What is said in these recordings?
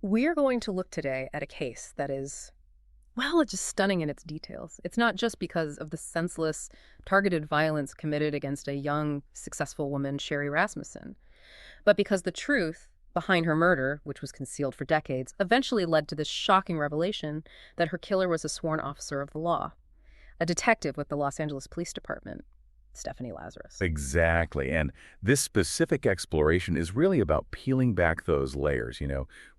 We are going to look today at a case that is, well, it's just stunning in its details. It's not just because of the senseless, targeted violence committed against a young, successful woman, Sherry Rasmussen, but because the truth behind her murder, which was concealed for decades, eventually led to this shocking revelation that her killer was a sworn officer of the law, a detective with the Los Angeles Police Department, Stephanie Lazarus. Exactly. And this specific exploration is really about peeling back those layers.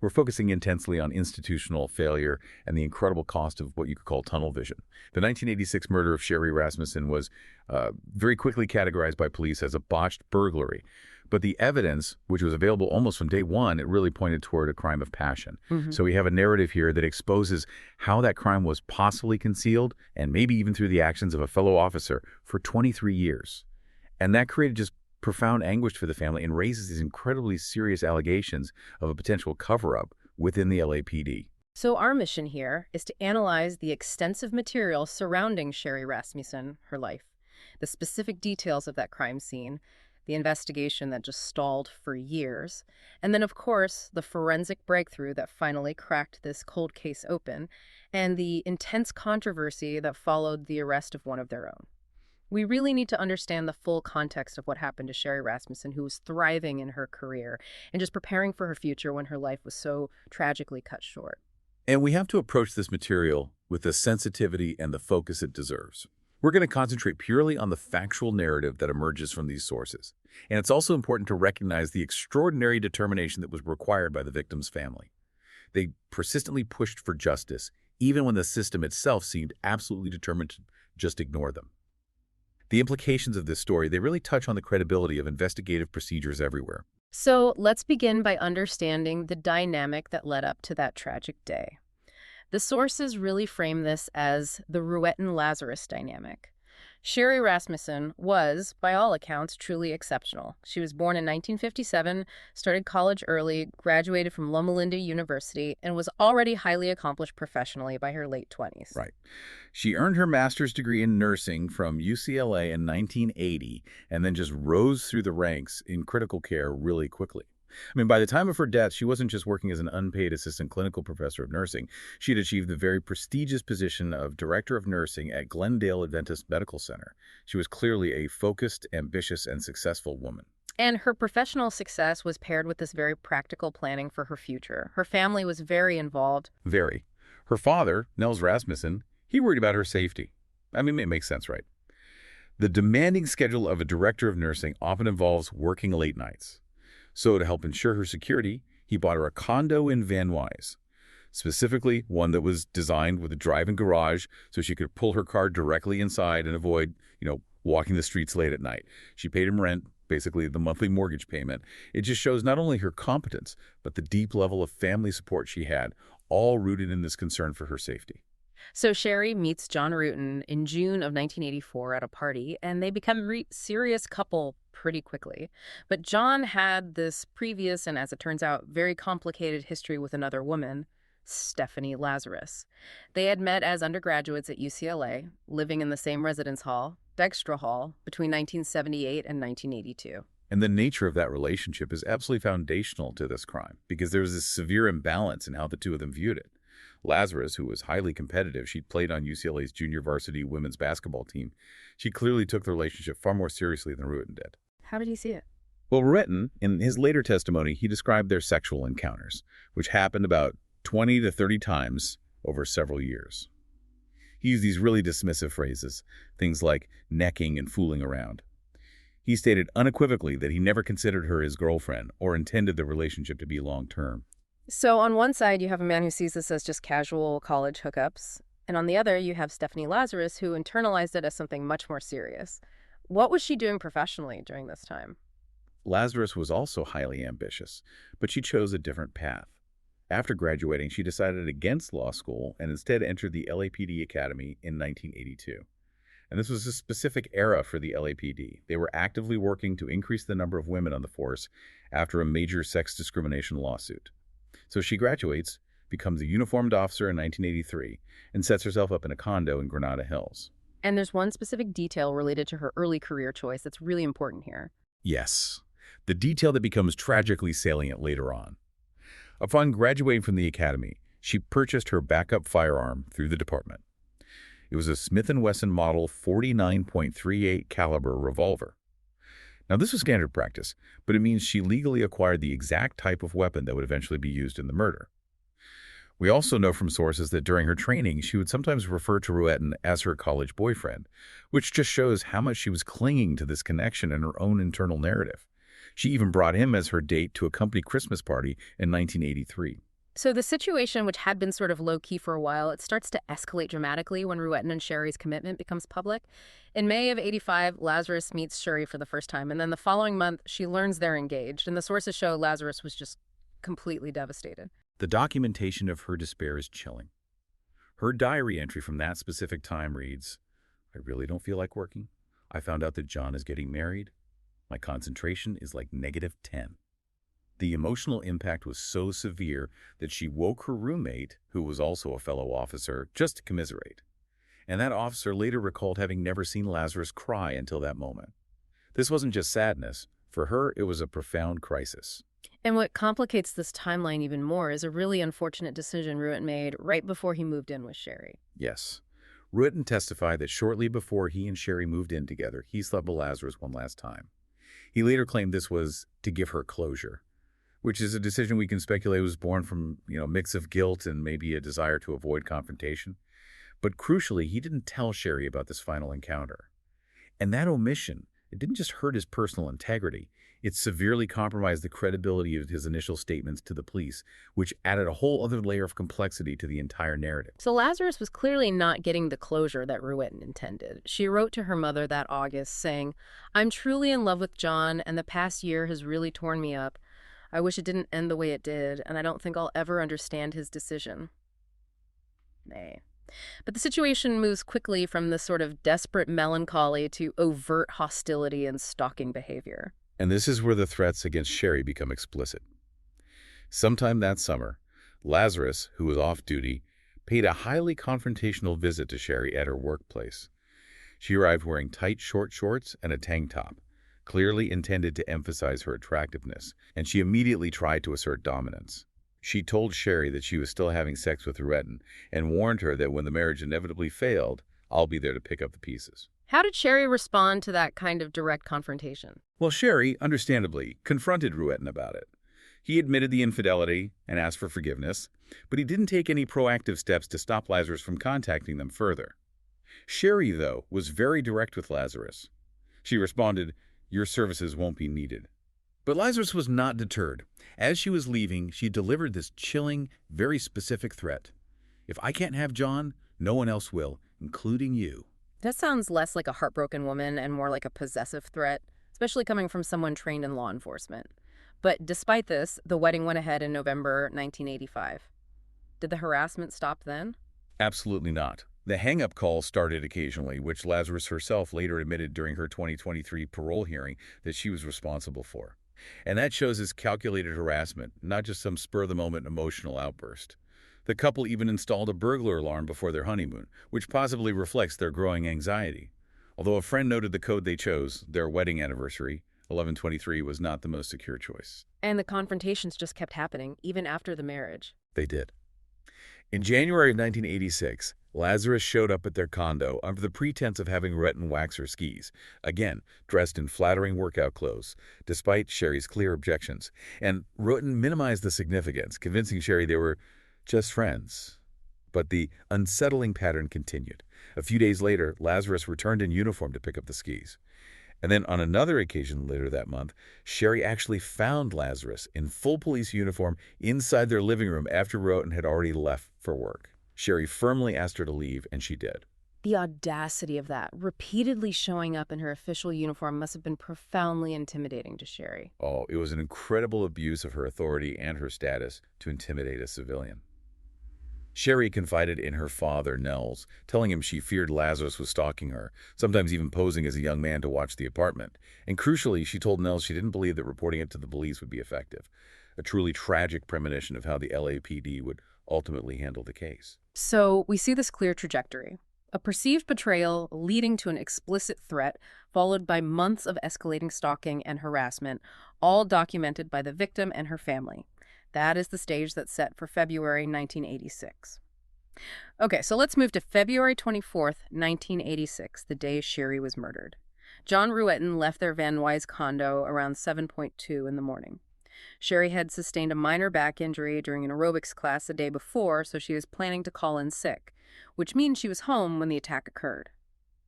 We're focusing intensely on institutional failure and the incredible cost of what you could call tunnel vision. The 1986 murder of Sherry Rasmussen was very quickly categorized by police as a botched burglary. But the evidence, which was available almost from day one, it really pointed toward a crime of passion. Hmm. So we have a narrative here that exposes how that crime was possibly concealed, and maybe even through the actions of a fellow officer, for 23 years. And that created just profound anguish for the family and raises these incredibly serious allegations of a potential cover-up within the LAPD. So our mission here is to analyze the extensive material surrounding Sherry Rasmussen, her life, the specific details of that crime scene, the investigation that just stalled for years, and then, of course, the forensic breakthrough that finally cracked this cold case open, and the intense controversy that followed the arrest of one of their own. We really need to understand the full context of what happened to Sherry Rasmussen, who was thriving in her career and just preparing for her future when her life was so tragically cut short. And we have to approach this material with the sensitivity and the focus it deserves. We're going to concentrate purely on the factual narrative that emerges from these sources. And it's also important to recognize the extraordinary determination that was required by the victim's family. They persistently pushed for justice, even when the system itself seemed absolutely determined to just ignore them. The implications of this story, they really touch on the credibility of investigative procedures everywhere. So let's begin by understanding the dynamic that led up to that tragic day. The sources really frame this as the Ruetten-Lazarus dynamic. Sherry Rasmussen was, by all accounts, truly exceptional. She was born in 1957, started college early, graduated from Loma Linda University, and was already highly accomplished professionally by her late 20s. Right. She earned her master's degree in nursing from UCLA in 1980 and then just rose through the ranks in critical care really quickly. By the time of her death, she wasn't just working as an unpaid assistant clinical professor of nursing. She had achieved the very prestigious position of director of nursing at Glendale Adventist Medical Center. She was clearly a focused, ambitious, and successful woman. And her professional success was paired with this very practical planning for her future. Her family was very involved. Very. Her father, Nels Rasmussen, he worried about her safety. It makes sense, right? The demanding schedule of a director of nursing often involves working late nights. So to help ensure her security, he bought her a condo in Van Nuys, specifically one that was designed with a drive-in garage so she could pull her car directly inside and avoid, walking the streets late at night. She paid him rent, basically the monthly mortgage payment. It just shows not only her competence, but the deep level of family support she had, all rooted in this concern for her safety. So Sherry meets John Ruetten in June of 1984 at a party, and they become a serious couple pretty quickly. But John had this previous and, as it turns out, very complicated history with another woman, Stephanie Lazarus. They had met as undergraduates at UCLA, living in the same residence hall, Dykstra Hall, between 1978 and 1982. And the nature of that relationship is absolutely foundational to this crime because there was this severe imbalance in how the two of them viewed it. Lazarus, who was highly competitive, she'd played on UCLA's junior varsity women's basketball team. She clearly took the relationship far more seriously than Ruetten did. How did he see it? Well, Ruetten, in his later testimony, he described their sexual encounters, which happened about 20 to 30 times over several years. He used these really dismissive phrases, things like necking and fooling around. He stated unequivocally that he never considered her his girlfriend or intended the relationship to be long-term. So on one side, you have a man who sees this as just casual college hookups, and on the other, you have Stephanie Lazarus, who internalized it as something much more serious. What was she doing professionally during this time? Lazarus was also highly ambitious, but she chose a different path. After graduating, she decided against law school and instead entered the LAPD Academy in 1982. And this was a specific era for the LAPD. They were actively working to increase the number of women on the force after a major sex discrimination lawsuit. So she graduates, becomes a uniformed officer in 1983, and sets herself up in a condo in Granada Hills. And there's one specific detail related to her early career choice that's really important here. Yes, the detail that becomes tragically salient later on. Upon graduating from the academy, she purchased her backup firearm through the department. It was a Smith & Wesson model 49.38 caliber revolver. Now, this was standard practice, but it means she legally acquired the exact type of weapon that would eventually be used in the murder. We also know from sources that during her training, she would sometimes refer to Ruetten as her college boyfriend, which just shows how much she was clinging to this connection in her own internal narrative. She even brought him as her date to a company Christmas party in 1983. So the situation, which had been sort of low-key for a while, it starts to escalate dramatically when Ruetten and Sherry's commitment becomes public. In May of '85, Lazarus meets Sherry for the first time, and then the following month, she learns they're engaged, and the sources show Lazarus was just completely devastated. The documentation of her despair is chilling. Her diary entry from that specific time reads, "I really don't feel like working. I found out that John is getting married. My concentration is like -10. The emotional impact was so severe that she woke her roommate, who was also a fellow officer, just to commiserate. And that officer later recalled having never seen Lazarus cry until that moment. This wasn't just sadness. For her, it was a profound crisis. And what complicates this timeline even more is a really unfortunate decision Ruetten made right before he moved in with Sherry. Yes. Ruetten testified that shortly before he and Sherry moved in together, he slept with Lazarus one last time. He later claimed this was to give her closure, which is a decision we can speculate was born from, a mix of guilt and maybe a desire to avoid confrontation. But crucially, he didn't tell Sherry about this final encounter. And that omission, it didn't just hurt his personal integrity, it severely compromised the credibility of his initial statements to the police, which added a whole other layer of complexity to the entire narrative. So Lazarus was clearly not getting the closure that Ruetten intended. She wrote to her mother that August saying, "I'm truly in love with John, and the past year has really torn me up. I wish it didn't end the way it did, and I don't think I'll ever understand his decision." Nay. But the situation moves quickly from this sort of desperate melancholy to overt hostility and stalking behavior. And this is where the threats against Sherry become explicit. Sometime that summer, Lazarus, who was off duty, paid a highly confrontational visit to Sherry at her workplace. She arrived wearing tight short shorts and a tank top, clearly intended to emphasize her attractiveness, and she immediately tried to assert dominance. She told Sherry that she was still having sex with Ruetten and warned her that when the marriage inevitably failed, I'll be there to pick up the pieces. How did Sherry respond to that kind of direct confrontation? Well, Sherry, understandably, confronted Ruetten about it. He admitted the infidelity and asked for forgiveness, but he didn't take any proactive steps to stop Lazarus from contacting them further. Sherry, though, was very direct with Lazarus. She responded, "Your services won't be needed." But Lazarus was not deterred. As she was leaving, she delivered this chilling, very specific threat. "If I can't have John, no one else will, including you." That sounds less like a heartbroken woman and more like a possessive threat, especially coming from someone trained in law enforcement. But despite this, the wedding went ahead in November 1985. Did the harassment stop then? Absolutely not. The hang-up calls started occasionally, which Lazarus herself later admitted during her 2023 parole hearing that she was responsible for. And that shows as calculated harassment, not just some spur-of-the-moment emotional outburst. The couple even installed a burglar alarm before their honeymoon, which possibly reflects their growing anxiety. Although a friend noted the code they chose, their wedding anniversary, 11/23, was not the most secure choice. And the confrontations just kept happening, even after the marriage. They did. In January of 1986, Lazarus showed up at their condo under the pretense of having Ruetten wax her skis, again, dressed in flattering workout clothes, despite Sherry's clear objections. And Ruetten minimized the significance, convincing Sherry they were just friends. But the unsettling pattern continued. A few days later, Lazarus returned in uniform to pick up the skis. And then on another occasion later that month, Sherry actually found Lazarus in full police uniform inside their living room after Ruetten had already left for work. Sherry firmly asked her to leave, and she did. The audacity of that, repeatedly showing up in her official uniform, must have been profoundly intimidating to Sherry. Oh, it was an incredible abuse of her authority and her status to intimidate a civilian. Sherry confided in her father, Nels, telling him she feared Lazarus was stalking her, sometimes even posing as a young man to watch the apartment. And crucially, she told Nels she didn't believe that reporting it to the police would be effective, a truly tragic premonition of how the LAPD would ultimately handle the case. So we see this clear trajectory. A perceived betrayal leading to an explicit threat, followed by months of escalating stalking and harassment, all documented by the victim and her family. That is the stage that's set for February 1986. Okay, so let's move to February 24th, 1986, the day Sherry was murdered. John Ruetten left their Van Nuys condo around 7:2 in the morning. Sherry had sustained a minor back injury during an aerobics class the day before, so she was planning to call in sick, which means she was home when the attack occurred.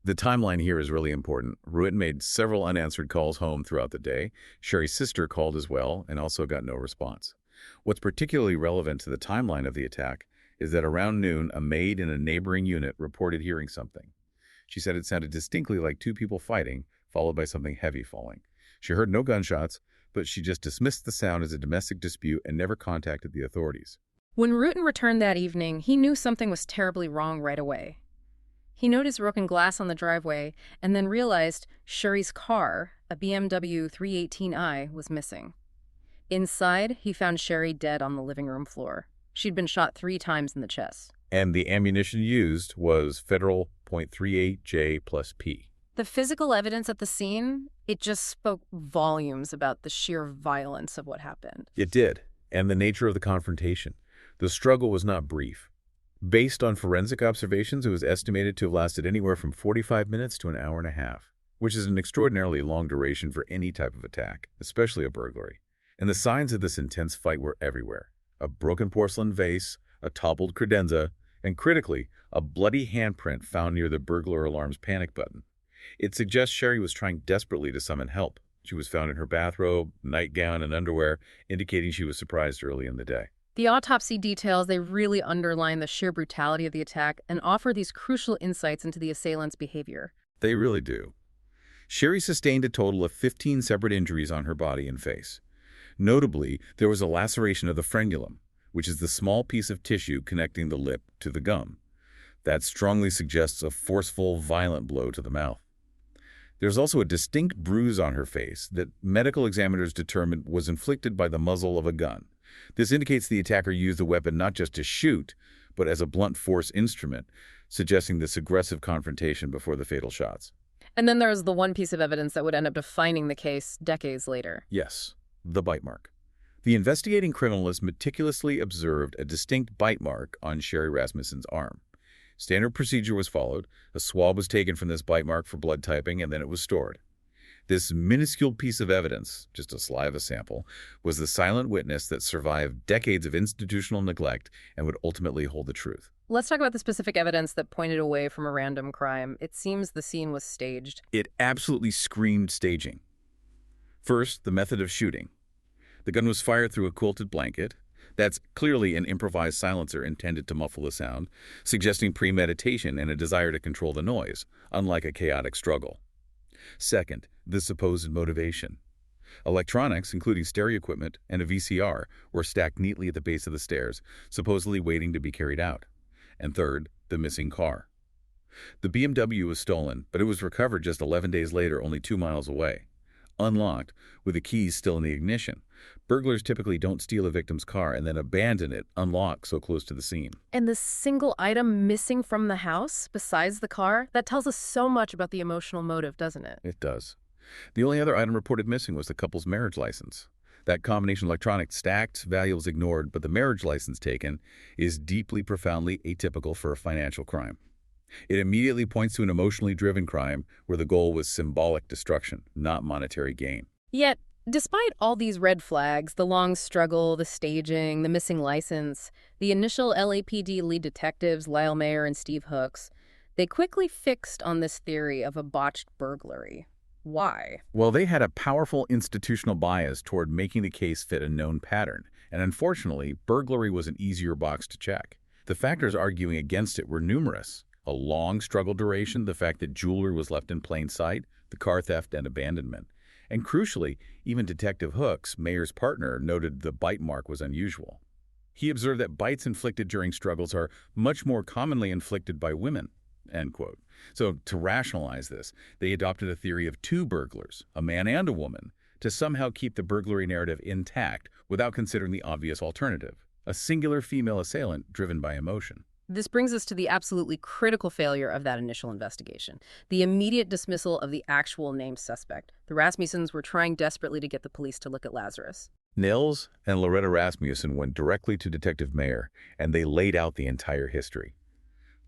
The timeline here is really important. Ruetten made several unanswered calls home throughout the day. Sherry's sister called as well and also got no response. What's particularly relevant to the timeline of the attack is that around noon, a maid in a neighboring unit reported hearing something. She said it sounded distinctly like two people fighting, followed by something heavy falling. She heard no gunshots, but she just dismissed the sound as a domestic dispute and never contacted the authorities. When Ruetten returned that evening, he knew something was terribly wrong right away. He noticed broken glass on the driveway and then realized Sherry's car, a BMW 318i, was missing. Inside, he found Sherry dead on the living room floor. She'd been shot 3 times in the chest. And the ammunition used was Federal .38J plus P. The physical evidence at the scene, it just spoke volumes about the sheer violence of what happened. It did, and the nature of the confrontation. The struggle was not brief. Based on forensic observations, it was estimated to have lasted anywhere from 45 minutes to an hour and a half, which is an extraordinarily long duration for any type of attack, especially a burglary. And the signs of this intense fight were everywhere. A broken porcelain vase, a toppled credenza, and critically, a bloody handprint found near the burglar alarm's panic button. It suggests Sherry was trying desperately to summon help. She was found in her bathrobe, nightgown, and underwear, indicating she was surprised early in the day. The autopsy details, they really underline the sheer brutality of the attack and offer these crucial insights into the assailant's behavior. They really do. Sherry sustained a total of 15 separate injuries on her body and face. Notably, there was a laceration of the frenulum, which is the small piece of tissue connecting the lip to the gum. That strongly suggests a forceful, violent blow to the mouth. There's also a distinct bruise on her face that medical examiners determined was inflicted by the muzzle of a gun. This indicates the attacker used the weapon not just to shoot, but as a blunt force instrument, suggesting this aggressive confrontation before the fatal shots. And then there's the one piece of evidence that would end up defining the case decades later. Yes, the bite mark. The investigating criminalist meticulously observed a distinct bite mark on Sherry Rasmussen's arm. Standard procedure was followed. A swab was taken from this bite mark for blood typing, and then it was stored. This minuscule piece of evidence, just a saliva sample, was the silent witness that survived decades of institutional neglect and would ultimately hold the truth. Let's talk about the specific evidence that pointed away from a random crime. It seems the scene was staged. It absolutely screamed staging. First, the method of shooting. The gun was fired through a quilted blanket. That's clearly an improvised silencer intended to muffle the sound, suggesting premeditation and a desire to control the noise, unlike a chaotic struggle. Second, the supposed motivation. Electronics, including stereo equipment and a VCR, were stacked neatly at the base of the stairs, supposedly waiting to be carried out. And third, the missing car. The BMW was stolen, but it was recovered just 11 days later, only 2 miles away. Unlocked, with the keys still in the ignition. Burglars typically don't steal a victim's car and then abandon it unlocked so close to the scene. And the single item missing from the house, besides the car, that tells us so much about the emotional motive, doesn't it? It does. The only other item reported missing was the couple's marriage license. That combination of electronics stacked, valuables ignored, but the marriage license taken is deeply, profoundly atypical for a financial crime. It immediately points to an emotionally driven crime where the goal was symbolic destruction, not monetary gain. Yet, despite all these red flags, the long struggle, the staging, the missing license, the initial LAPD lead detectives, Lyle Mayer and Steve Hooks, they quickly fixed on this theory of a botched burglary. Why? Well, they had a powerful institutional bias toward making the case fit a known pattern, and unfortunately, burglary was an easier box to check. The factors arguing against it were numerous. A long struggle duration, the fact that jewelry was left in plain sight, the car theft and abandonment. And crucially, even Detective Hooks, Mayer's partner, noted the bite mark was unusual. He observed that bites inflicted during struggles are much more commonly inflicted by women, end quote. So to rationalize this, they adopted a theory of 2 burglars, a man and a woman, to somehow keep the burglary narrative intact without considering the obvious alternative, a singular female assailant driven by emotion. This brings us to the absolutely critical failure of that initial investigation, the immediate dismissal of the actual named suspect. The Rasmussens were trying desperately to get the police to look at Lazarus. Nils and Loretta Rasmussen went directly to Detective Mayer, and they laid out the entire history.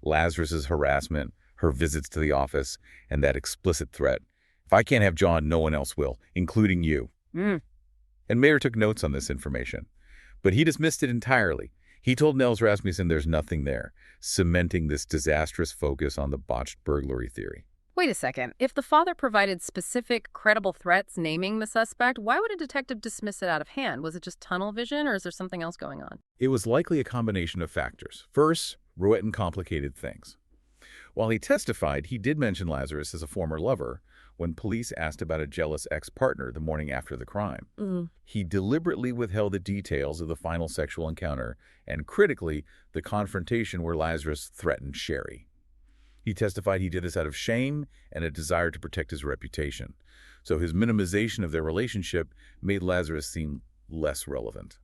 Lazarus's harassment, her visits to the office, and that explicit threat. If I can't have John, no one else will, including you. Mm. And Mayer took notes on this information. But he dismissed it entirely. He told Nels Rasmussen there's nothing there, cementing this disastrous focus on the botched burglary theory. Wait a second. If the father provided specific, credible threats naming the suspect, why would a detective dismiss it out of hand? Was it just tunnel vision, or is there something else going on? It was likely a combination of factors. First, Ruetten complicated things. While he testified, he did mention Lazarus as a former lover when police asked about a jealous ex-partner the morning after the crime. He deliberately withheld the details of the final sexual encounter and, critically, the confrontation where Lazarus threatened Sherry. He testified he did this out of shame and a desire to protect his reputation. So his minimization of their relationship made Lazarus seem less relevant.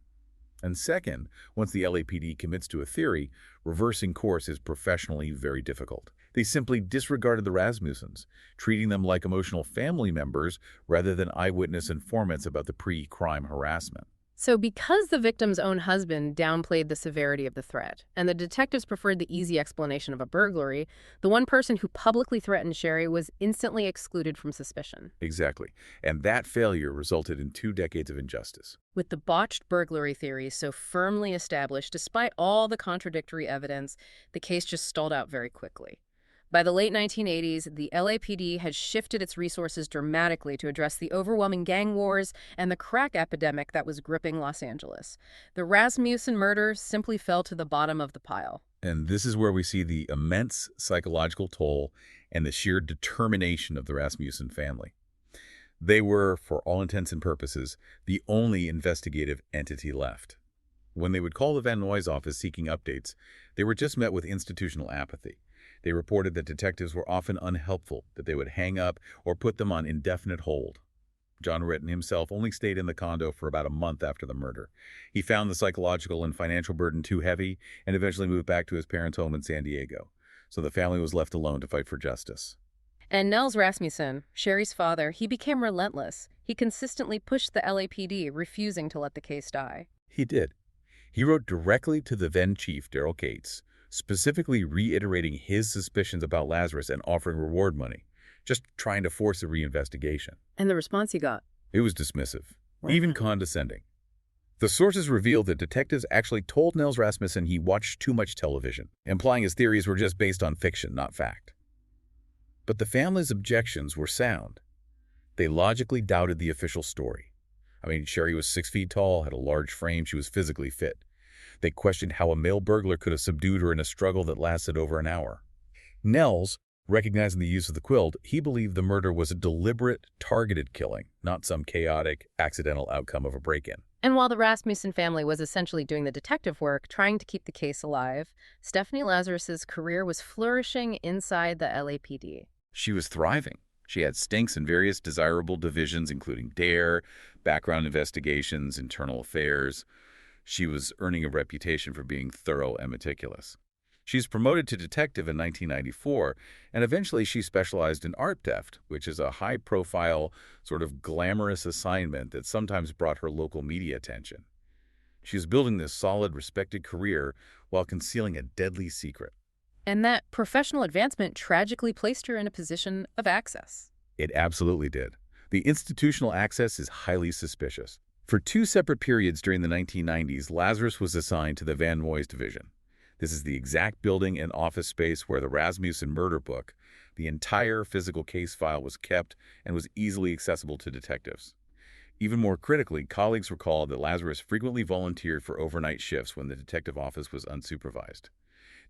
And second, once the LAPD commits to a theory, reversing course is professionally very difficult. They simply disregarded the Rasmussens, treating them like emotional family members rather than eyewitness informants about the pre-crime harassment. So because the victim's own husband downplayed the severity of the threat, and the detectives preferred the easy explanation of a burglary, the one person who publicly threatened Sherry was instantly excluded from suspicion. Exactly. And that failure resulted in 2 decades of injustice. With the botched burglary theory so firmly established, despite all the contradictory evidence, the case just stalled out very quickly. By the late 1980s, the LAPD had shifted its resources dramatically to address the overwhelming gang wars and the crack epidemic that was gripping Los Angeles. The Rasmussen murder simply fell to the bottom of the pile. And this is where we see the immense psychological toll and the sheer determination of the Rasmussen family. They were, for all intents and purposes, the only investigative entity left. When they would call the Van Nuys office seeking updates, they were just met with institutional apathy. They reported that detectives were often unhelpful, that they would hang up or put them on indefinite hold. John Ruetten himself only stayed in the condo for about a month after the murder. He found the psychological and financial burden too heavy and eventually moved back to his parents' home in San Diego. So the family was left alone to fight for justice. And Nels Rasmussen, Sherry's father, he became relentless. He consistently pushed the LAPD, refusing to let the case die. He did. He wrote directly to the then chief, Daryl Cates, specifically reiterating his suspicions about Lazarus and offering reward money, just trying to force a reinvestigation. And the response he got? It was dismissive, even condescending. The sources revealed that detectives actually told Nels Rasmussen he watched too much television, implying his theories were just based on fiction, not fact. But the family's objections were sound. They logically doubted the official story. Sherry was 6 feet tall, had a large frame, she was physically fit. They questioned how a male burglar could have subdued her in a struggle that lasted over an hour. Nels, recognizing the use of the quilt, he believed the murder was a deliberate, targeted killing, not some chaotic, accidental outcome of a break-in. And while the Rasmussen family was essentially doing the detective work, trying to keep the case alive, Stephanie Lazarus's career was flourishing inside the LAPD. She was thriving. She had stinks in various desirable divisions, including DARE, background investigations, internal affairs. She was earning a reputation for being thorough and meticulous. She was promoted to detective in 1994, and eventually she specialized in art theft, which is a high-profile, sort of glamorous assignment that sometimes brought her local media attention. She was building this solid, respected career while concealing a deadly secret. And that professional advancement tragically placed her in a position of access. It absolutely did. The institutional access is highly suspicious. For 2 separate periods during the 1990s, Lazarus was assigned to the Van Nuys division. This is the exact building and office space where the Rasmussen murder book, the entire physical case file, was kept and was easily accessible to detectives. Even more critically, colleagues recalled that Lazarus frequently volunteered for overnight shifts when the detective office was unsupervised.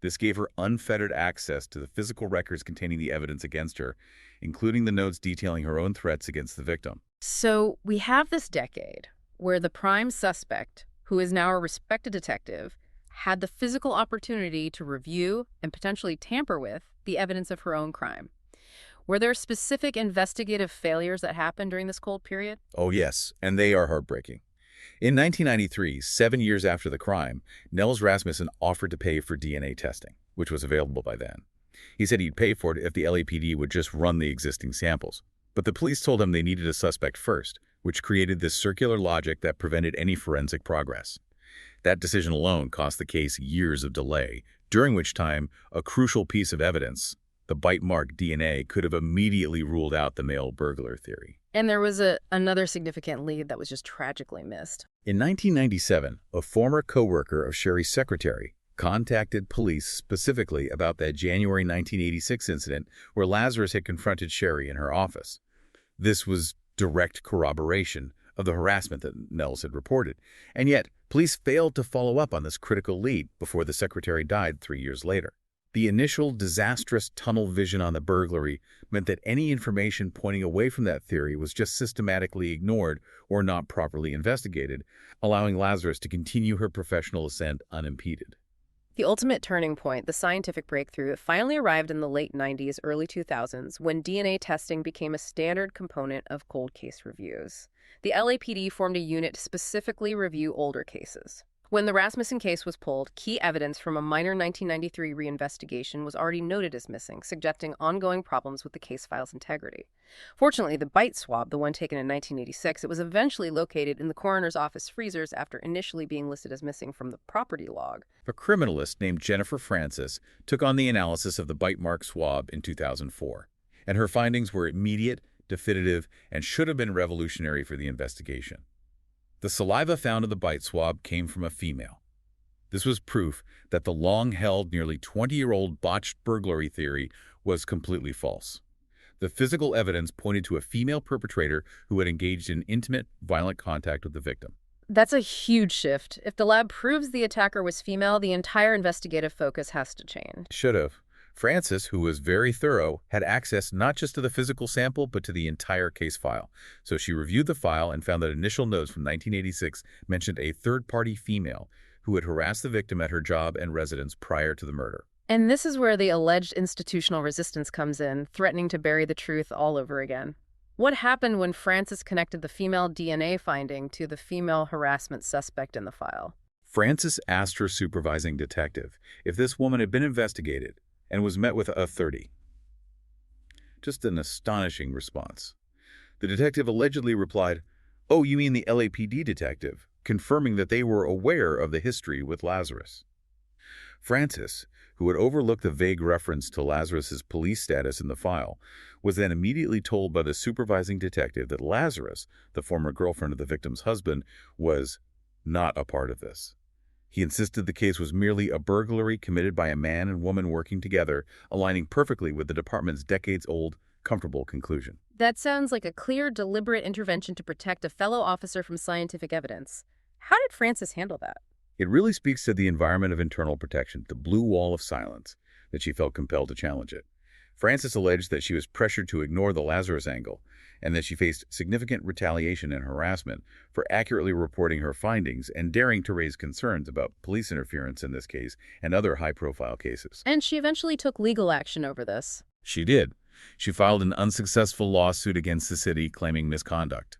This gave her unfettered access to the physical records containing the evidence against her, including the notes detailing her own threats against the victim. So we have this decade where the prime suspect, who is now a respected detective, had the physical opportunity to review and potentially tamper with the evidence of her own crime. Were there specific investigative failures that happened during this cold period? Oh yes, and they are heartbreaking. In 1993, 7 years after the crime, Nels Rasmussen offered to pay for DNA testing, which was available by then. He said he'd pay for it if the LAPD would just run the existing samples. But the police told him they needed a suspect first, which created this circular logic that prevented any forensic progress. That decision alone cost the case years of delay, during which time a crucial piece of evidence, the bite mark DNA, could have immediately ruled out the male burglar theory. And there was another significant lead that was just tragically missed. In 1997, a former co-worker of Sherry's secretary contacted police specifically about that January 1986 incident where Lazarus had confronted Sherry in her office. This was direct corroboration of the harassment that Nels had reported, and yet police failed to follow up on this critical lead before the secretary died 3 years later. The initial disastrous tunnel vision on the burglary meant that any information pointing away from that theory was just systematically ignored or not properly investigated, allowing Lazarus to continue her professional ascent unimpeded. The ultimate turning point, the scientific breakthrough, finally arrived in the late 90s, early 2000s, when DNA testing became a standard component of cold case reviews. The LAPD formed a unit to specifically review older cases. When the Rasmussen case was pulled, key evidence from a minor 1993 reinvestigation was already noted as missing, suggesting ongoing problems with the case file's integrity. Fortunately, the bite swab, the one taken in 1986, it was eventually located in the coroner's office freezers after initially being listed as missing from the property log. A criminalist named Jennifer Francis took on the analysis of the bite mark swab in 2004, and her findings were immediate, definitive, and should have been revolutionary for the investigation. The saliva found in the bite swab came from a female. This was proof that the long-held, nearly 20-year-old botched burglary theory was completely false. The physical evidence pointed to a female perpetrator who had engaged in intimate, violent contact with the victim. That's a huge shift. If the lab proves the attacker was female, the entire investigative focus has to change. Should have. Francis, who was very thorough, had access not just to the physical sample, but to the entire case file. So she reviewed the file and found that initial notes from 1986 mentioned a third-party female who had harassed the victim at her job and residence prior to the murder. And this is where the alleged institutional resistance comes in, threatening to bury the truth all over again. What happened when Francis connected the female DNA finding to the female harassment suspect in the file? Francis asked her supervising detective if this woman had been investigated, and was met with a 30. Just an astonishing response. The detective allegedly replied, "Oh, you mean the LAPD detective," confirming that they were aware of the history with Lazarus. Francis, who had overlooked the vague reference to Lazarus's police status in the file, was then immediately told by the supervising detective that Lazarus, the former girlfriend of the victim's husband, was not a part of this. He insisted the case was merely a burglary committed by a man and woman working together, aligning perfectly with the department's decades-old, comfortable conclusion. That sounds like a clear, deliberate intervention to protect a fellow officer from scientific evidence. How did Francis handle that? It really speaks to the environment of internal protection, the blue wall of silence, that she felt compelled to challenge it. Francis alleged that she was pressured to ignore the Lazarus angle, and that she faced significant retaliation and harassment for accurately reporting her findings and daring to raise concerns about police interference in this case and other high-profile cases. And she eventually took legal action over this. She did. She filed an unsuccessful lawsuit against the city claiming misconduct.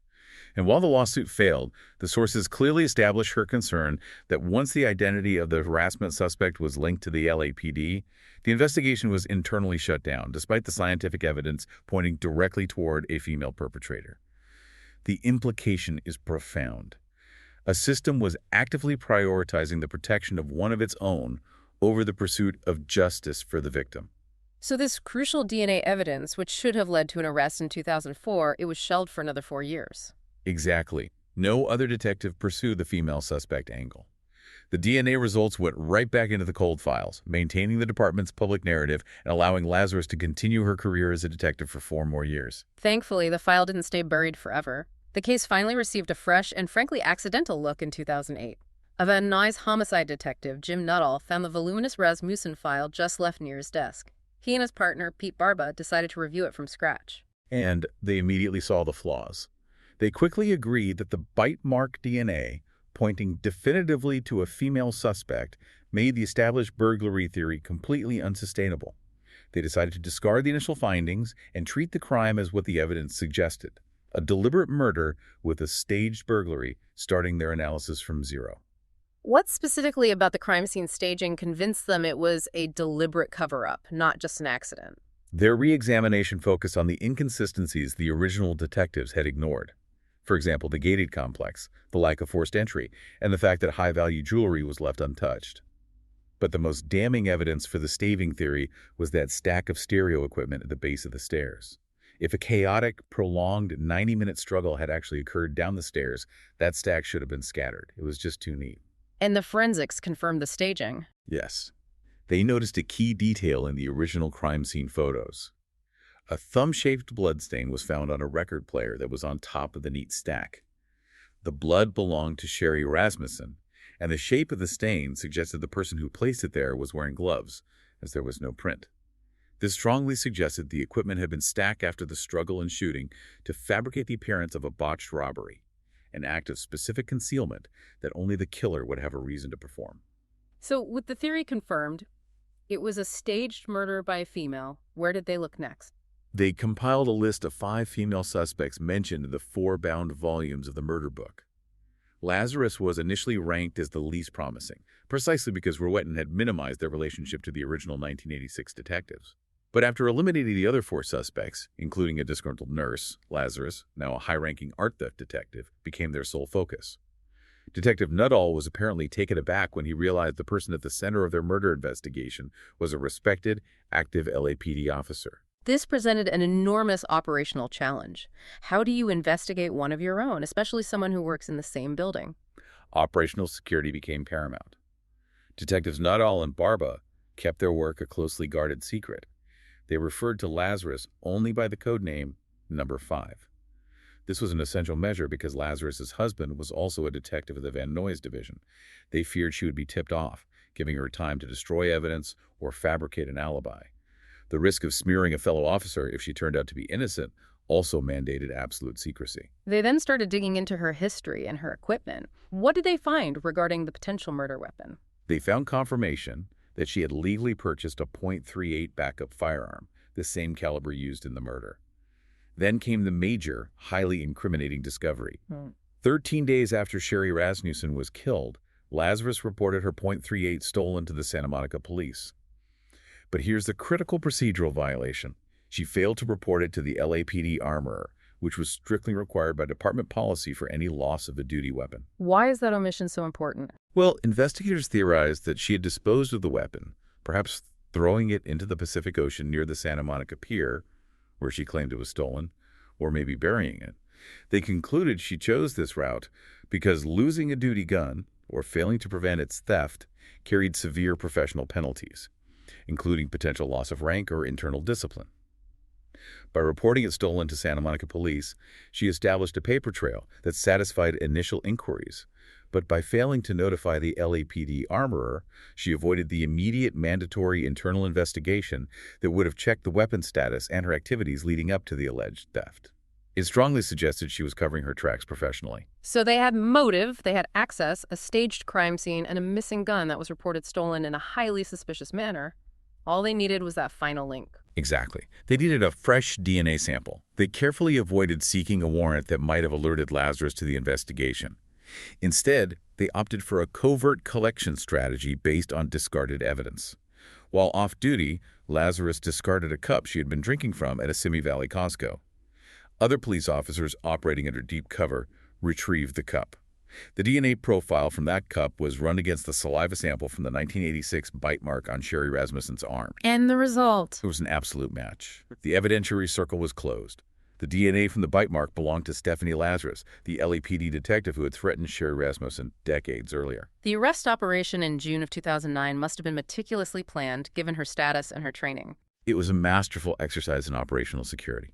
And while the lawsuit failed, the sources clearly established her concern that once the identity of the harassment suspect was linked to the LAPD, the investigation was internally shut down, despite the scientific evidence pointing directly toward a female perpetrator. The implication is profound. A system was actively prioritizing the protection of one of its own over the pursuit of justice for the victim. So this crucial DNA evidence, which should have led to an arrest in 2004, it was shelved for another 4 years. Exactly. No other detective pursued the female suspect angle. The DNA results went right back into the cold files, maintaining the department's public narrative and allowing Lazarus to continue her career as a detective for 4 more years. Thankfully, the file didn't stay buried forever. The case finally received a fresh and frankly accidental look in 2008. A Van Nuys homicide detective, Jim Nuttall, found the voluminous Rasmussen file just left near his desk. He and his partner, Pete Barba, decided to review it from scratch. And they immediately saw the flaws. They quickly agreed that the bite mark DNA, pointing definitively to a female suspect, made the established burglary theory completely unsustainable. They decided to discard the initial findings and treat the crime as what the evidence suggested, a deliberate murder with a staged burglary, starting their analysis from zero. What specifically about the crime scene staging convinced them it was a deliberate cover-up, not just an accident? Their re-examination focused on the inconsistencies the original detectives had ignored. For example, the gated complex, the lack of forced entry, and the fact that high-value jewelry was left untouched. But the most damning evidence for the staving theory was that stack of stereo equipment at the base of the stairs. If a chaotic, prolonged 90-minute struggle had actually occurred down the stairs, that stack should have been scattered. It was just too neat. And the forensics confirmed the staging. Yes. They noticed a key detail in the original crime scene photos. A thumb-shaped bloodstain was found on a record player that was on top of the neat stack. The blood belonged to Sherry Rasmussen, and the shape of the stain suggested the person who placed it there was wearing gloves, as there was no print. This strongly suggested the equipment had been stacked after the struggle and shooting to fabricate the appearance of a botched robbery, an act of specific concealment that only the killer would have a reason to perform. So, with the theory confirmed, it was a staged murder by a female. Where did they look next? They compiled a list of 5 female suspects mentioned in the 4 bound volumes of the murder book. Lazarus was initially ranked as the least promising, precisely because Rowetton had minimized their relationship to the original 1986 detectives. But after eliminating the other 4 suspects, including a disgruntled nurse, Lazarus, now a high-ranking art theft detective, became their sole focus. Detective Nuttall was apparently taken aback when he realized the person at the center of their murder investigation was a respected, active LAPD officer. This presented an enormous operational challenge. How do you investigate one of your own, especially someone who works in the same building? Operational security became paramount. Detectives Nuttall and Barba kept their work a closely guarded secret. They referred to Lazarus only by the code name Number 5. This was an essential measure because Lazarus's husband was also a detective of the Van Nuys division. They feared she would be tipped off, giving her time to destroy evidence or fabricate an alibi. The risk of smearing a fellow officer if she turned out to be innocent also mandated absolute secrecy. They then started digging into her history and her equipment. What did they find regarding the potential murder weapon? They found confirmation that she had legally purchased a .38 backup firearm, the same caliber used in the murder. Then came the major, highly incriminating discovery. 13 days after Sherry Rasmussen was killed, Lazarus reported her .38 stolen to the Santa Monica police. But here's the critical procedural violation. She failed to report it to the LAPD armorer, which was strictly required by department policy for any loss of a duty weapon. Why is that omission so important? Well, investigators theorized that she had disposed of the weapon, perhaps throwing it into the Pacific Ocean near the Santa Monica Pier, where she claimed it was stolen, or maybe burying it. They concluded she chose this route because losing a duty gun, or failing to prevent its theft, carried severe professional penalties, including potential loss of rank or internal discipline. By reporting it stolen to Santa Monica police, she established a paper trail that satisfied initial inquiries. But by failing to notify the LAPD armorer, she avoided the immediate mandatory internal investigation that would have checked the weapon status and her activities leading up to the alleged theft. It strongly suggested she was covering her tracks professionally. So they had motive, they had access, a staged crime scene, and a missing gun that was reported stolen in a highly suspicious manner. All they needed was that final link. Exactly. They needed a fresh DNA sample. They carefully avoided seeking a warrant that might have alerted Lazarus to the investigation. Instead, they opted for a covert collection strategy based on discarded evidence. While off-duty, Lazarus discarded a cup she had been drinking from at a Simi Valley Costco. Other police officers operating under deep cover retrieved the cup. The DNA profile from that cup was run against the saliva sample from the 1986 bite mark on Sherry Rasmussen's arm. And the result? It was an absolute match. The evidentiary circle was closed. The DNA from the bite mark belonged to Stephanie Lazarus, the LAPD detective who had threatened Sherry Rasmussen decades earlier. The arrest operation in June of 2009 must have been meticulously planned, given her status and her training. It was a masterful exercise in operational security.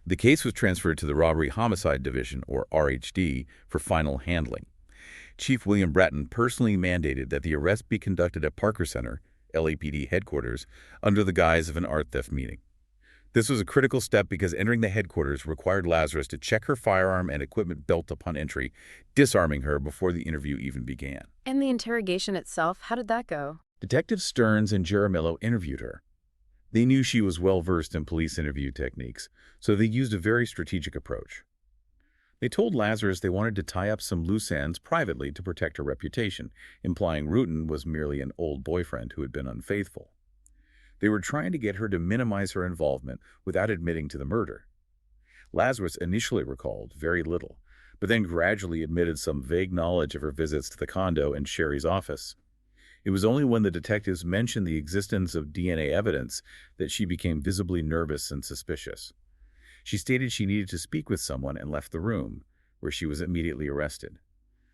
The case was transferred to the Robbery Homicide Division, or RHD, for final handling. Chief William Bratton personally mandated that the arrest be conducted at Parker Center, LAPD headquarters, under the guise of an art theft meeting. This was a critical step because entering the headquarters required Lazarus to check her firearm and equipment belt upon entry, disarming her before the interview even began. And the interrogation itself, how did that go? Detectives Stearns and Jaramillo interviewed her. They knew she was well-versed in police interview techniques, so they used a very strategic approach. They told Lazarus they wanted to tie up some loose ends privately to protect her reputation, implying Rutan was merely an old boyfriend who had been unfaithful. They were trying to get her to minimize her involvement without admitting to the murder. Lazarus initially recalled very little, but then gradually admitted some vague knowledge of her visits to the condo and Sherry's office. It was only when the detectives mentioned the existence of DNA evidence that she became visibly nervous and suspicious. She stated she needed to speak with someone and left the room, where she was immediately arrested.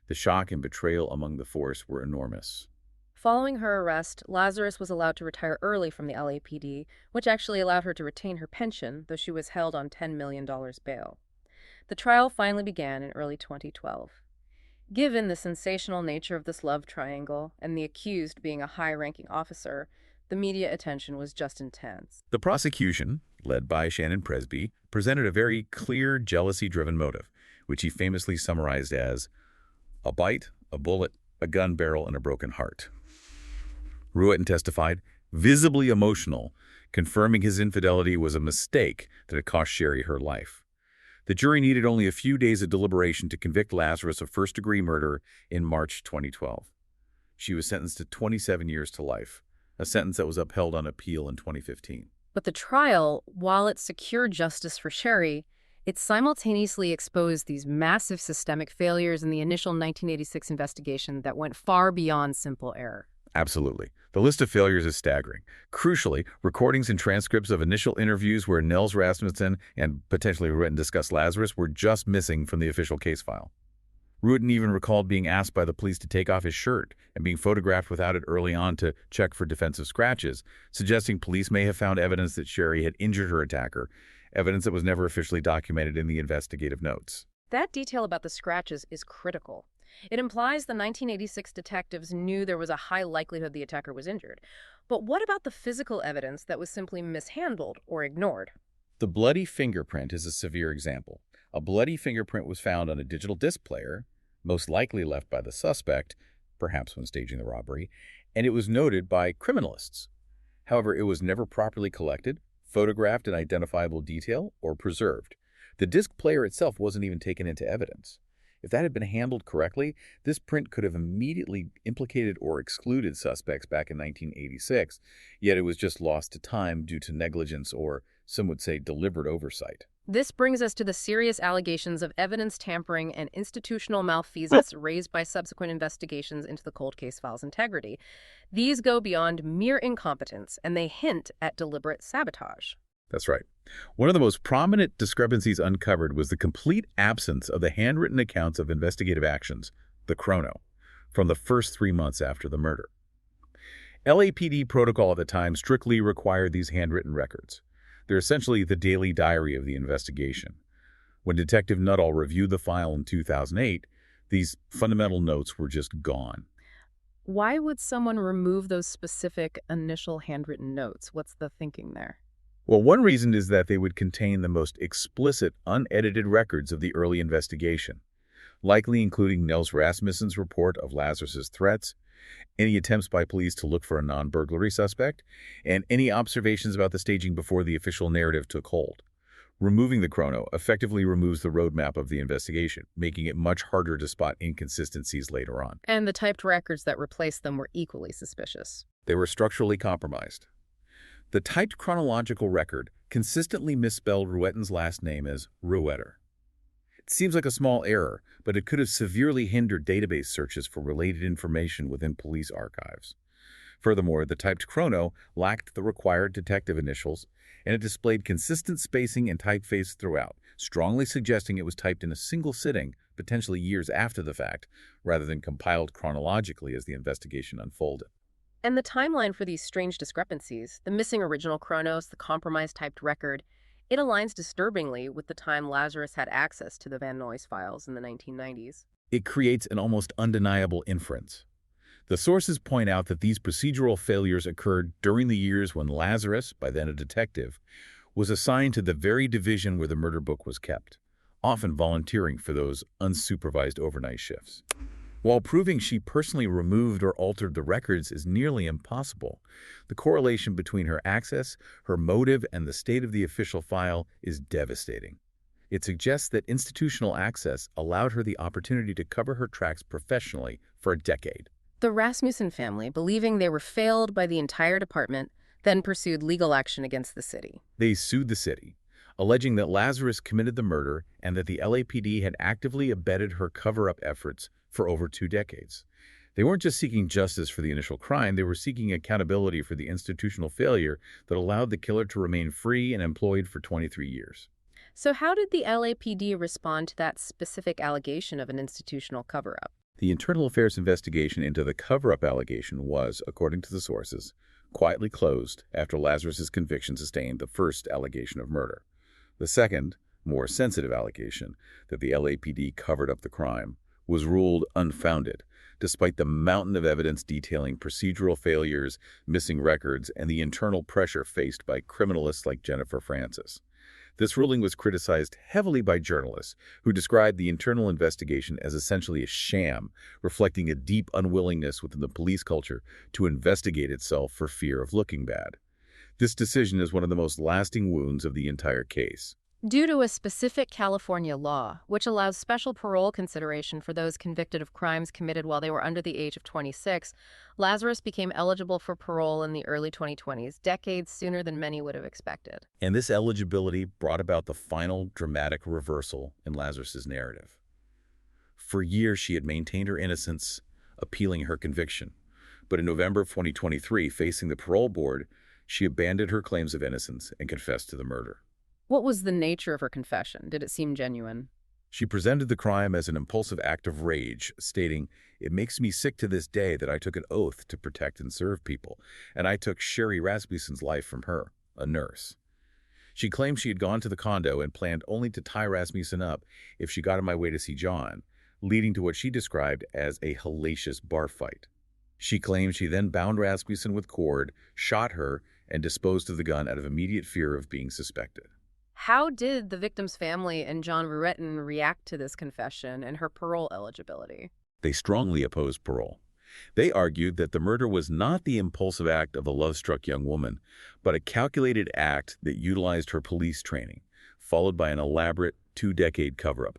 The shock and betrayal among the force were enormous. Following her arrest, Lazarus was allowed to retire early from the LAPD, which actually allowed her to retain her pension, though she was held on $10 million bail. The trial finally began in early 2012. Given the sensational nature of this love triangle and the accused being a high-ranking officer, the media attention was just intense. The prosecution, led by Shannon Presby, presented a very clear, jealousy-driven motive, which he famously summarized as a bite, a bullet, a gun barrel, and a broken heart. Ruetten testified, visibly emotional, confirming his infidelity was a mistake that had cost Sherry her life. The jury needed only a few days of deliberation to convict Lazarus of first-degree murder in March 2012. She was sentenced to 27 years to life, a sentence that was upheld on appeal in 2015. But the trial, while it secured justice for Sherry, it simultaneously exposed these massive systemic failures in the initial 1986 investigation that went far beyond simple error. Absolutely. The list of failures is staggering. Crucially, recordings and transcripts of initial interviews where Nels Rasmussen and potentially Ruetten discussed Lazarus were just missing from the official case file. Ruetten even recalled being asked by the police to take off his shirt and being photographed without it early on to check for defensive scratches, suggesting police may have found evidence that Sherry had injured her attacker, evidence that was never officially documented in the investigative notes. That detail about the scratches is critical. It implies the 1986 detectives knew there was a high likelihood the attacker was injured. But what about the physical evidence that was simply mishandled or ignored? The bloody fingerprint is a severe example. A bloody fingerprint was found on a digital disc player, most likely left by the suspect, perhaps when staging the robbery, and it was noted by criminalists. However, it was never properly collected, photographed in identifiable detail, or preserved. The disc player itself wasn't even taken into evidence. If that had been handled correctly, this print could have immediately implicated or excluded suspects back in 1986, yet it was just lost to time due to negligence or, some would say, deliberate oversight. This brings us to the serious allegations of evidence tampering and institutional malfeasance raised by subsequent investigations into the cold case file's integrity. These go beyond mere incompetence, and they hint at deliberate sabotage. That's right. One of the most prominent discrepancies uncovered was the complete absence of the handwritten accounts of investigative actions, the chrono, from the first 3 months after the murder. LAPD protocol at the time strictly required these handwritten records. They're essentially the daily diary of the investigation. When Detective Nuttall reviewed the file in 2008, these fundamental notes were just gone. Why would someone remove those specific initial handwritten notes? What's the thinking there? Well, one reason is that they would contain the most explicit, unedited records of the early investigation, likely including Nels Rasmussen's report of Lazarus's threats, any attempts by police to look for a non-burglary suspect, and any observations about the staging before the official narrative took hold. Removing the chrono effectively removes the roadmap of the investigation, making it much harder to spot inconsistencies later on. And the typed records that replaced them were equally suspicious. They were structurally compromised. The typed chronological record consistently misspelled Ruetten's last name as Ruetter. It seems like a small error, but it could have severely hindered database searches for related information within police archives. Furthermore, the typed chrono lacked the required detective initials, and it displayed consistent spacing and typeface throughout, strongly suggesting it was typed in a single sitting, potentially years after the fact, rather than compiled chronologically as the investigation unfolded. And the timeline for these strange discrepancies, the missing original chronos, the compromised typed record, it aligns disturbingly with the time Lazarus had access to the Van Nuys files in the 1990s. It creates an almost undeniable inference. The sources point out that these procedural failures occurred during the years when Lazarus, by then a detective, was assigned to the very division where the murder book was kept, often volunteering for those unsupervised overnight shifts. While proving she personally removed or altered the records is nearly impossible, the correlation between her access, her motive, and the state of the official file is devastating. It suggests that institutional access allowed her the opportunity to cover her tracks professionally for a decade. The Rasmussen family, believing they were failed by the entire department, then pursued legal action against the city. They sued the city, alleging that Lazarus committed the murder and that the LAPD had actively abetted her cover-up efforts for over 2 decades. They weren't just seeking justice for the initial crime, they were seeking accountability for the institutional failure that allowed the killer to remain free and employed for 23 years. So how did the LAPD respond to that specific allegation of an institutional cover-up? The internal affairs investigation into the cover-up allegation was, according to the sources, quietly closed after Lazarus's conviction sustained the first allegation of murder. The second, more sensitive allegation that the LAPD covered up the crime was ruled unfounded, despite the mountain of evidence detailing procedural failures, missing records, and the internal pressure faced by criminalists like Jennifer Francis. This ruling was criticized heavily by journalists who described the internal investigation as essentially a sham, reflecting a deep unwillingness within the police culture to investigate itself for fear of looking bad. This decision is one of the most lasting wounds of the entire case. Due to a specific California law, which allows special parole consideration for those convicted of crimes committed while they were under the age of 26, Lazarus became eligible for parole in the early 2020s, decades sooner than many would have expected. And this eligibility brought about the final dramatic reversal in Lazarus's narrative. For years, she had maintained her innocence, appealing her conviction. But in November of 2023, facing the parole board, she abandoned her claims of innocence and confessed to the murder. What was the nature of her confession? Did it seem genuine? She presented the crime as an impulsive act of rage, stating, "It makes me sick to this day that I took an oath to protect and serve people, and I took Sherry Rasmussen's life from her, a nurse." She claimed she had gone to the condo and planned only to tie Rasmussen up if she got on my way to see John, leading to what she described as a hellacious bar fight. She claimed she then bound Rasmussen with cord, shot her, and disposed of the gun out of immediate fear of being suspected. How did the victim's family and John Ruetten react to this confession and her parole eligibility? They strongly opposed parole. They argued that the murder was not the impulsive act of a love-struck young woman, but a calculated act that utilized her police training, followed by an elaborate 2-decade cover-up.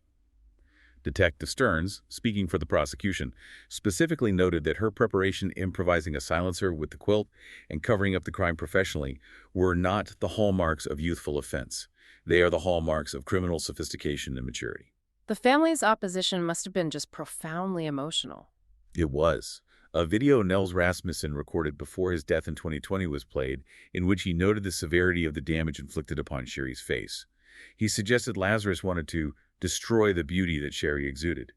Detective Stearns, speaking for the prosecution, specifically noted that her preparation improvising a silencer with the quilt and covering up the crime professionally were not the hallmarks of youthful offense. They are the hallmarks of criminal sophistication and maturity. The family's opposition must have been just profoundly emotional. It was. A video Nels Rasmussen recorded before his death in 2020 was played, in which he noted the severity of the damage inflicted upon Sherry's face. He suggested Lazarus wanted to destroy the beauty that Sherry exuded.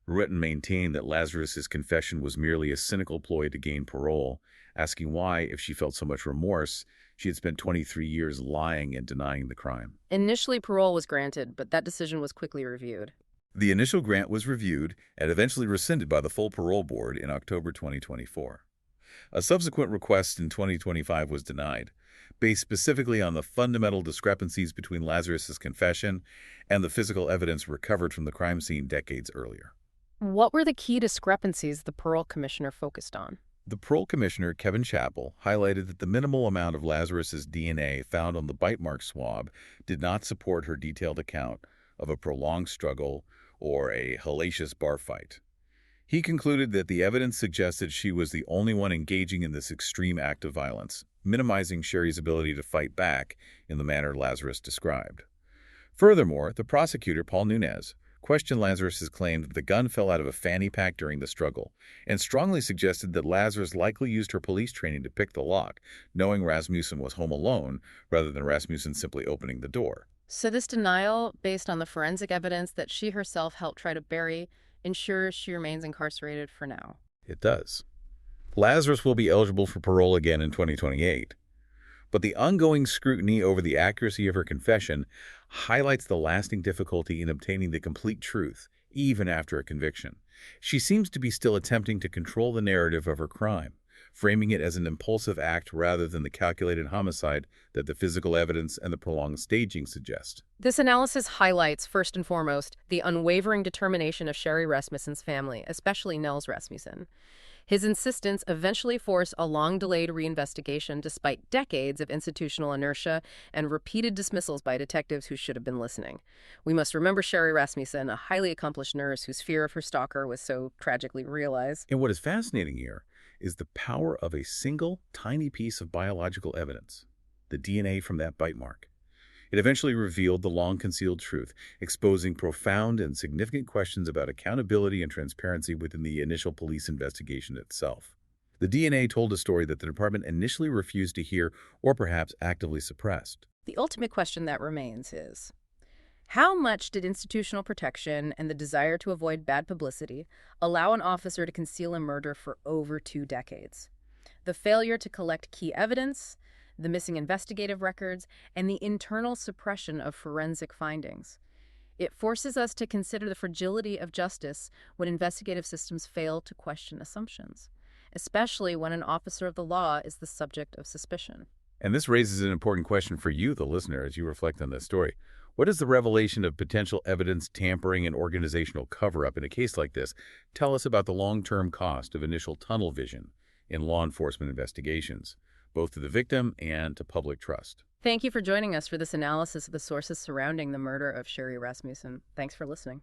Ruetten maintained that Lazarus's confession was merely a cynical ploy to gain parole, asking why, if she felt so much remorse, she had spent 23 years lying and denying the crime. Initially, parole was granted, but that decision was quickly reviewed. The initial grant was reviewed and eventually rescinded by the full parole board in October 2024. A subsequent request in 2025 was denied, based specifically on the fundamental discrepancies between Lazarus's confession and the physical evidence recovered from the crime scene decades earlier. What were the key discrepancies the parole commissioner focused on? The parole commissioner, Kevin Chappell, highlighted that the minimal amount of Lazarus's DNA found on the bite mark swab did not support her detailed account of a prolonged struggle or a hellacious bar fight. He concluded that the evidence suggested she was the only one engaging in this extreme act of violence, minimizing Sherry's ability to fight back in the manner Lazarus described. Furthermore, the prosecutor, Paul Nunez, questioned Lazarus's claim that the gun fell out of a fanny pack during the struggle, and strongly suggested that Lazarus likely used her police training to pick the lock, knowing Rasmussen was home alone, rather than Rasmussen simply opening the door. So this denial, based on the forensic evidence that she herself helped try to bury, ensures she remains incarcerated for now. It does. Lazarus will be eligible for parole again in 2028. But the ongoing scrutiny over the accuracy of her confession highlights the lasting difficulty in obtaining the complete truth, even after a conviction. She seems to be still attempting to control the narrative of her crime, framing it as an impulsive act rather than the calculated homicide that the physical evidence and the prolonged staging suggest. This analysis highlights, first and foremost, the unwavering determination of Sherry Rasmussen's family, especially Nels Rasmussen. His insistence eventually forced a long-delayed reinvestigation despite decades of institutional inertia and repeated dismissals by detectives who should have been listening. We must remember Sherry Rasmussen, a highly accomplished nurse whose fear of her stalker was so tragically realized. And what is fascinating here is the power of a single, tiny piece of biological evidence, the DNA from that bite mark. It eventually revealed the long-concealed truth, exposing profound and significant questions about accountability and transparency within the initial police investigation itself. The DNA told a story that the department initially refused to hear or perhaps actively suppressed. The ultimate question that remains is, how much did institutional protection and the desire to avoid bad publicity allow an officer to conceal a murder for over 2 decades? The failure to collect key evidence, the missing investigative records, and the internal suppression of forensic findings. It forces us to consider the fragility of justice when investigative systems fail to question assumptions, especially when an officer of the law is the subject of suspicion. And this raises an important question for you, the listener, as you reflect on this story. What does the revelation of potential evidence tampering and organizational cover-up in a case like this tell us about the long-term cost of initial tunnel vision in law enforcement investigations, both to the victim and to public trust? Thank you for joining us for this analysis of the sources surrounding the murder of Sherry Rasmussen. Thanks for listening.